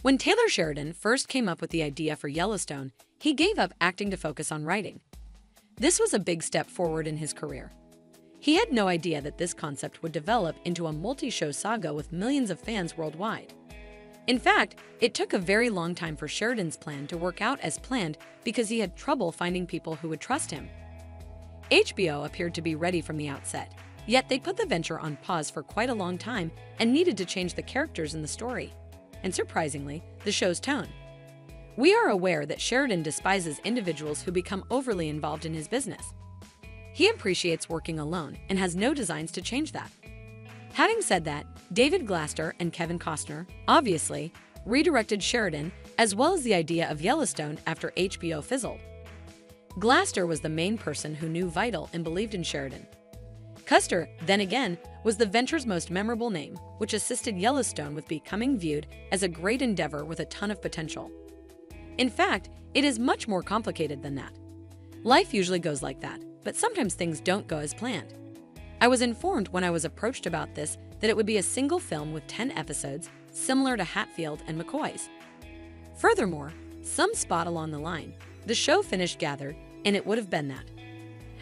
When Taylor Sheridan first came up with the idea for Yellowstone, he gave up acting to focus on writing. This was a big step forward in his career. He had no idea that this concept would develop into a multi-show saga with millions of fans worldwide. In fact, it took a very long time for Sheridan's plan to work out as planned because he had trouble finding people who would trust him. HBO appeared to be ready from the outset, yet they put the venture on pause for quite a long time and needed to change the characters in the story, and surprisingly, the show's tone. We are aware that Sheridan despises individuals who become overly involved in his business. He appreciates working alone and has no designs to change that. Having said that, David Glaster and Kevin Costner, obviously, redirected Sheridan as well as the idea of Yellowstone after HBO fizzled. Glaster was the main person who knew Vital and believed in Sheridan. Custer, then again, was the venture's most memorable name, which assisted Yellowstone with becoming viewed as a great endeavor with a ton of potential. In fact, it is much more complicated than that. Life usually goes like that, but sometimes things don't go as planned. I was informed when I was approached about this that it would be a single film with 10 episodes, similar to Hatfield and McCoy's. Furthermore, some spot along the line, the show finished gathered, and it would have been that.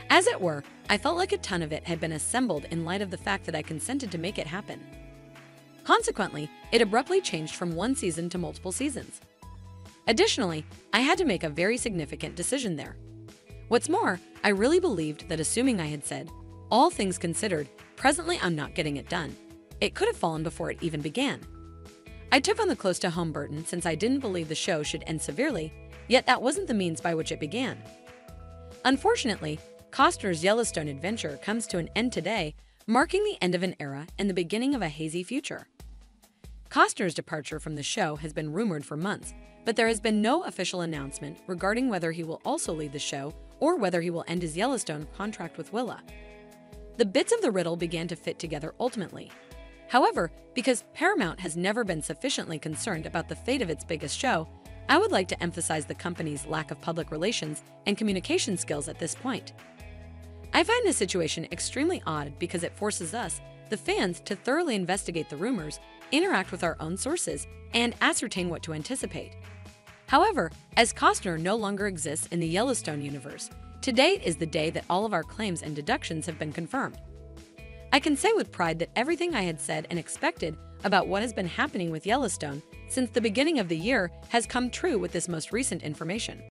As it were, I felt like a ton of it had been assembled in light of the fact that I consented to make it happen. Consequently, it abruptly changed from one season to multiple seasons. Additionally, I had to make a very significant decision there. What's more, I really believed that assuming I had said, all things considered, presently I'm not getting it done, it could have fallen before it even began. I took on the close-to-home burden since I didn't believe the show should end severely, yet that wasn't the means by which it began. Unfortunately, Costner's Yellowstone adventure comes to an end today, marking the end of an era and the beginning of a hazy future. Costner's departure from the show has been rumored for months, but there has been no official announcement regarding whether he will also leave the show or whether he will end his Yellowstone contract with Willa. The bits of the riddle began to fit together ultimately. However, because Paramount has never been sufficiently concerned about the fate of its biggest show, I would like to emphasize the company's lack of public relations and communication skills at this point. I find this situation extremely odd because it forces us, the fans, to thoroughly investigate the rumors, interact with our own sources, and ascertain what to anticipate. However, as Costner no longer exists in the Yellowstone universe, today is the day that all of our claims and deductions have been confirmed. I can say with pride that everything I had said and expected about what has been happening with Yellowstone since the beginning of the year has come true with this most recent information.